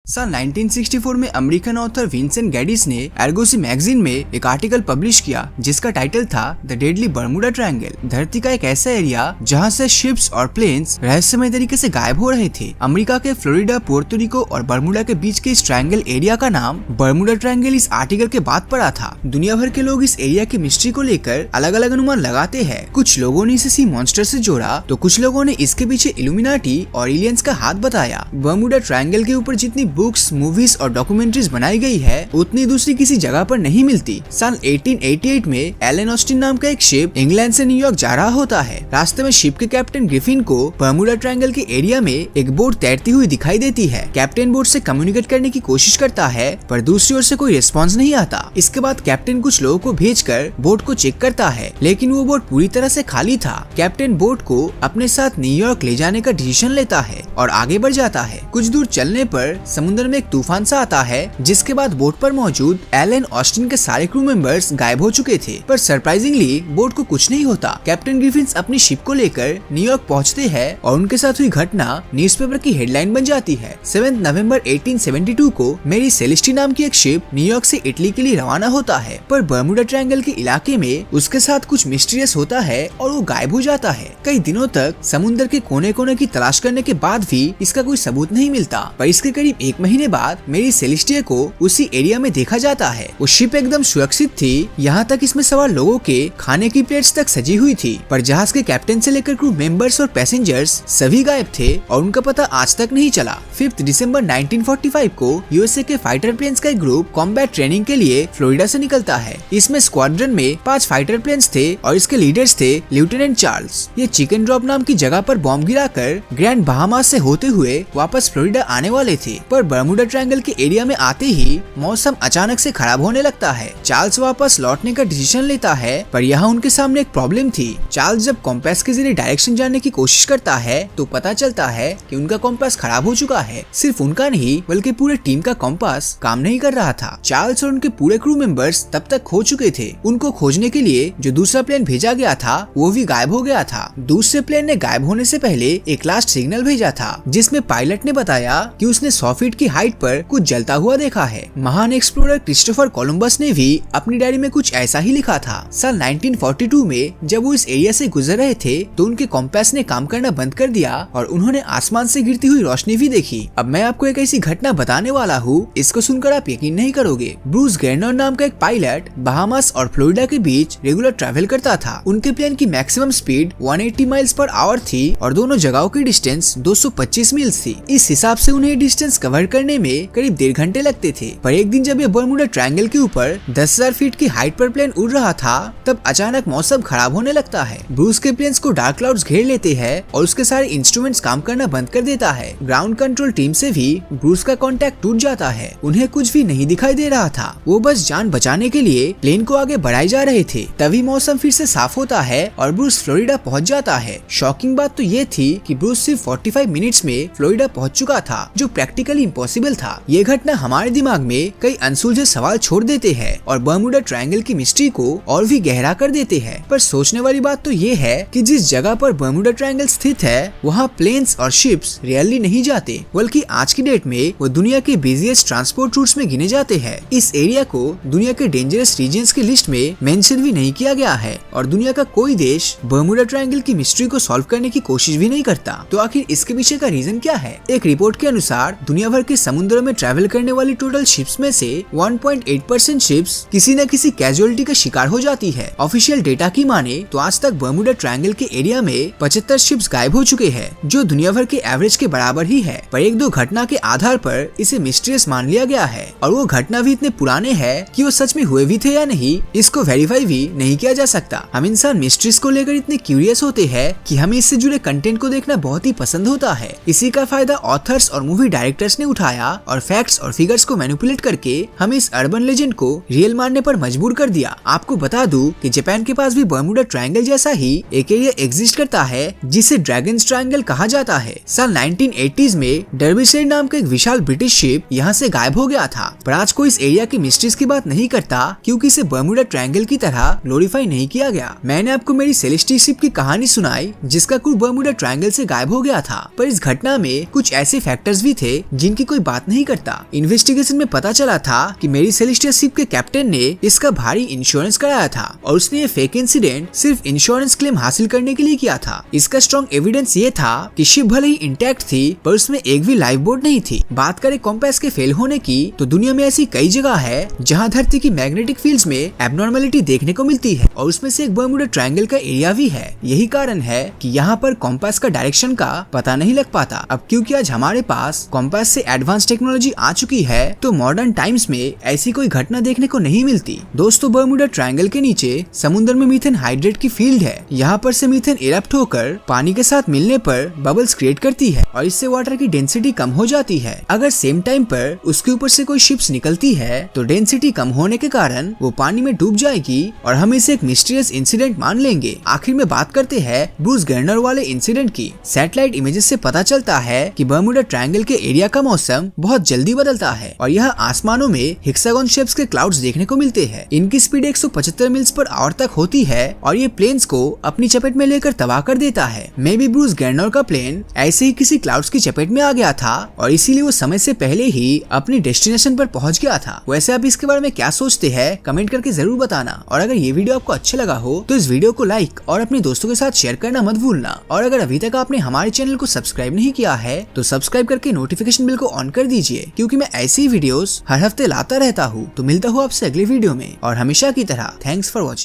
साल 1964 में American author Vincent गैडिस ने एर्गोसी मैगजीन में एक आर्टिकल पब्लिश किया जिसका टाइटल था द डेडली बर्मुडा ट्रायंगल। धरती का एक ऐसा एरिया जहां से शिप्स और प्लेन्स रहस्यमय तरीके से गायब हो रहे थे। अमेरिका के फ्लोरिडा, पोर्टो रिको और बर्मुडा के बीच के इस ट्रायंगल एरिया का नाम बर्मुडा ट्रायंगल इस आर्टिकल के बाद पड़ा था। दुनिया भर के लोग इस एरिया की मिस्ट्री को लेकर अलग अलग अनुमान लगाते हैं। कुछ लोगों ने इसे सी मॉन्स्टर से जोड़ा तो कुछ लोगों ने इसके पीछे इल्यूमिनाटी और एलियंस का हाथ बताया। बर्मुडा ट्रायंगल के ऊपर जितनी बुक्स, मूवीज और डॉक्यूमेंट्रीज बनाई गई है उतनी दूसरी किसी जगह पर नहीं मिलती। साल 1888 में एलन ऑस्टिन नाम का एक शिप इंग्लैंड से न्यूयॉर्क जा रहा होता है। रास्ते में शिप के कैप्टन ग्रिफिन को बर्मुडा ट्रायंगल के एरिया में एक बोट तैरती हुई दिखाई देती है। कैप्टन बोट से कम्युनिकेट करने की कोशिश करता है पर दूसरी ओर से कोई रिस्पॉन्स नहीं आता। इसके बाद कैप्टन कुछ लोगों को भेजकर बोट को चेक करता है लेकिन वो बोट पूरी तरह से खाली था। कैप्टन बोट को अपने साथ न्यूयॉर्क ले जाने का डिसीजन लेता है और आगे बढ़ जाता है। कुछ दूर चलने पर समुद्र में एक तूफान सा आता है जिसके बाद बोट पर मौजूद एलन ऑस्टिन के सारे क्रू मेंबर्स गायब हो चुके थे। पर सरप्राइजिंगली बोट को कुछ नहीं होता। कैप्टन ग्रिफिन अपनी शिप को लेकर न्यूयॉर्क पहुंचते हैं और उनके साथ हुई घटना न्यूज़पेपर की हेडलाइन बन जाती है। 7 नवंबर 1872 को मेरी सेलेस्टी नाम की एक शिप न्यूयॉर्क से इटली के लिए रवाना होता है पर बर्मुडा ट्रायंगल के इलाके में उसके साथ कुछ मिस्टीरियस होता है और वो गायब हो जाता है। कई दिनों तक समुद्र के कोने कोने की तलाश करने के बाद भी इसका कोई सबूत नहीं मिलता। पर इसके करीब एक महीने बाद मेरी सेलेस्टिया को उसी एरिया में देखा जाता है। वो शिप एकदम सुरक्षित थी, यहाँ तक इसमें सवार लोगों के खाने की प्लेट्स तक सजी हुई थी। पर जहाज के कैप्टन से लेकर क्रू मेंबर्स और पैसेंजर्स सभी गायब थे और उनका पता आज तक नहीं चला। 5 दिसंबर 1945 को यूएसए के फाइटर प्लेन्स का एक ग्रुप कॉम्बैट ट्रेनिंग के लिए फ्लोरिडा से निकलता है। इसमें स्क्वाड्रन में 5 फाइटर प्लेन्स थे और इसके लीडर्स थे लेफ्टिनेंट चार्ल्स। ये चिकन ड्रॉप नाम की जगह पर बॉम्ब गिराकर ग्रैंड बहामास से होते हुए वापस फ्लोरिडा आने वाले थे। पर बर्मुडा ट्रायंगल के एरिया में आते ही मौसम अचानक से खराब होने लगता है। चार्ल्स वापस लौटने का डिसीजन लेता है पर यहाँ उनके सामने एक प्रॉब्लम थी। चार्ल्स जब कॉम्पास के जरिए डायरेक्शन जानने की कोशिश करता है तो पता चलता है कि उनका कॉम्पास खराब हो चुका है। सिर्फ उनका नहीं बल्कि पूरे टीम का कॉम्पास काम नहीं कर रहा था। चार्ल्स और उनके पूरे क्रू मेंबर्स तब तक खो चुके थे। उनको खोजने के लिए जो दूसरा प्लेन भेजा गया था वो भी गायब हो गया था। दूसरे प्लेन ने गायब होने से पहले एक लास्ट सिग्नल भेजा था जिसमें पायलट ने बताया कि उसने 100 फीट की हाइट पर कुछ जलता हुआ देखा है। महान एक्सप्लोरर क्रिस्टोफर कोलंबस ने भी अपनी डायरी में कुछ ऐसा ही लिखा था। साल 1942 में जब वो इस एरिया से गुजर रहे थे तो उनके कॉम्पास ने काम करना बंद कर दिया और उन्होंने आसमान से गिरती हुई रोशनी भी देखी। अब मैं आपको एक ऐसी घटना बताने वाला हूँ, इसको सुनकर आप यकीन नहीं करोगे। ब्रूस गैर्नर नाम का एक पायलट बहामास और फ्लोरिडा के बीच रेगुलर ट्रैवल करता था। उनके प्लेन की maximum speed 180 miles per hour थी और दोनों जगहों की डिस्टेंस 225 मील्स थी। इस हिसाब से उन्हें डिस्टेंस कवर करने में करीब 1.5 घंटे लगते थे। पर एक दिन जब ये बर्मुडा ट्रायंगल के ऊपर 10,000 फीट की हाइट पर प्लेन उड़ रहा था तब अचानक मौसम खराब होने लगता है। ब्रूस के प्लेन्स को डार्क क्लाउड्स घेर लेते हैं और उसके सारे इंस्ट्रूमेंट्स काम करना बंद कर देता है। ग्राउंड कंट्रोल टीम से भी ब्रूस का कांटेक्ट टूट जाता है। उन्हें कुछ भी नहीं दिखाई दे रहा था। वो बस जान बचाने के लिए प्लेन को आगे बढ़ाए जा रहे थे। तभी मौसम फिर से साफ होता है और ब्रूस फ्लोरिडा पहुंच जाता है। शॉकिंग बात तो ये थी कि ब्रूस सिर्फ 45 मिनट्स में फ्लोरिडा पहुंच चुका था, जो प्रैक्टिकली इम्पॉसिबल था। ये घटना हमारे दिमाग में कई अनसुलझे सवाल छोड़ देते हैं और बर्मुडा ट्रायंगल की मिस्ट्री को और भी गहरा कर देते हैं। पर सोचने वाली बात तो ये है कि जिस जगह पर बर्मुडा ट्रायंगल स्थित है वहाँ प्लेन्स और शिप्स रियली नहीं जाते, बल्कि आज की डेट में वो दुनिया के बिजिएस्ट ट्रांसपोर्ट रूट्स में गिने जाते हैं। इस एरिया को दुनिया के डेंजरस रीजन्स की लिस्ट में मेंशन भी नहीं किया गया है और दुनिया का कोई देश बर्मुडा ट्रायंगल की मिस्ट्री को सॉल्व करने की कोशिश भी नहीं करता। तो आखिर इसके पीछे का रीजन क्या है? एक रिपोर्ट के अनुसार दुनिया भर के समुद्र में ट्रैवल करने वाली टोटल शिप्स में से 1.8% शिप्स किसी न किसी कैजुअलिटी का शिकार हो जाती है। ऑफिशियल डेटा की माने तो आज तक बर्मुडा ट्रायंगल के एरिया में 75 शिप्स गायब हो चुके हैं, जो दुनिया भर के एवरेज के बराबर ही है। पर 1-2 घटना के आधार पर इसे मिस्टीरियस मान लिया गया है और वो घटना भी इतने पुराने हैं कि वो सच में हुए भी थे या नहीं इसको वेरीफाई भी नहीं किया जा सकता। हम इंसान मिस्ट्रीज को लेकर इतने क्यूरियस होते हैं कि हमें इससे जुड़े कंटेंट को देखना बहुत ही पसंद होता है। इसी का फायदा ऑथर्स और मूवी डायरेक्टर्स ने उठाया और फैक्ट्स और फिगर्स को मैनिपुलेट करके हमें इस अर्बन लेजेंड को रियल मानने पर मजबूर कर दिया। आपको बता दूं कि जापान के पास भी बर्मुडा ट्रायंगल जैसा ही एक एरिया एग्जिस्ट करता है जिसे ड्रैगन्स ट्रायंगल कहा जाता है। साल 1980s में डर्बिशेर नाम का एक विशाल ब्रिटिश शिप यहाँ से गायब हो गया था। पर आज कोई इस एरिया की मिस्ट्रीज की बात नहीं करता क्योंकि इसे बर्मुडा ट्रायंगल की तरह ग्लोरीफाई नहीं किया गया। मैंने आपको मेरी सेलेस्टी शिप की कहानी सुनाई जिसका क्रू बर्मुडा ट्रायंगल से गायब हो गया था, पर इस घटना में कुछ ऐसे फैक्टर्स भी थे जिनके की कोई बात नहीं करता। इन्वेस्टिगेशन में पता चला था कि मेरी सेलेस्टिया शिप के कैप्टन ने इसका भारी इंश्योरेंस कराया था और उसने ये फेक इंसिडेंट सिर्फ इंश्योरेंस क्लेम हासिल करने के लिए किया था। इसका स्ट्रॉन्ग एविडेंस ये था कि शिप भले ही इंटैक्ट थी पर उसमें एक भी लाइफ बोट नहीं थी। बात करें कॉम्पास के फेल होने की, तो दुनिया में ऐसी कई जगह है जहाँ धरती की मैग्नेटिक फील्ड्स में एबनॉर्मलिटी देखने को मिलती है और उसमें से एक बर्मुडा ट्रायंगल का एरिया भी है। यही कारण है कि यहाँ पर कॉम्पास का डायरेक्शन का पता नहीं लग पाता। अब क्योंकि आज हमारे पास कॉम्पास से एडवांस टेक्नोलॉजी आ चुकी है तो मॉडर्न टाइम्स में ऐसी कोई घटना देखने को नहीं मिलती। दोस्तों, बर्मुडा ट्रायंगल के नीचे समुद्र में मीथेन हाइड्रेट की फील्ड है। यहाँ पर से मीथेन इरप्ट होकर पानी के साथ मिलने पर बबल्स क्रिएट करती है और इससे वाटर की डेंसिटी कम हो जाती है। अगर सेम टाइम पर उसके ऊपर से कोई शिप्स निकलती है तो डेंसिटी कम होने के कारण वो पानी में डूब जाएगी और हम इसे एक मिस्टीरियस इंसिडेंट मान लेंगे। आखिर में बात करते हैं ब्रूस गर्नर वाले इंसिडेंट की। सैटेलाइट इमेजेस से पता चलता है कि बर्मुडा ट्रायंगल के एरिया का मौसम बहुत जल्दी बदलता है और यह आसमानों में हेक्सागन शेप्स के क्लाउड्स देखने को मिलते हैं। इनकी स्पीड 175 मील्स पर आवर तक होती है और ये प्लेन्स को अपनी चपेट में लेकर तबाह कर देता है। मे बी ब्रूस गर्नर का प्लेन ऐसे ही किसी क्लाउड्स की चपेट में आ गया था और इसीलिए वो समय से पहले ही अपनी डेस्टिनेशन पर पहुंच गया था। वैसे आप इसके बारे में क्या सोचते हैं कमेंट करके जरूर बताना और अगर ये वीडियो आपको अच्छा लगा हो तो इस वीडियो को लाइक और अपने दोस्तों के साथ शेयर करना मत भूलना। और अगर अभी तक आपने हमारे चैनल को सब्सक्राइब नहीं किया है तो सब्सक्राइब करके नोटिफिकेशन बिल को ऑन कर दीजिए, क्योंकि मैं ऐसी वीडियोस हर हफ्ते लाता रहता हूँ। तो मिलता हूँ आपसे अगले वीडियो में और हमेशा की तरह थैंक्स फॉर वॉचिंग।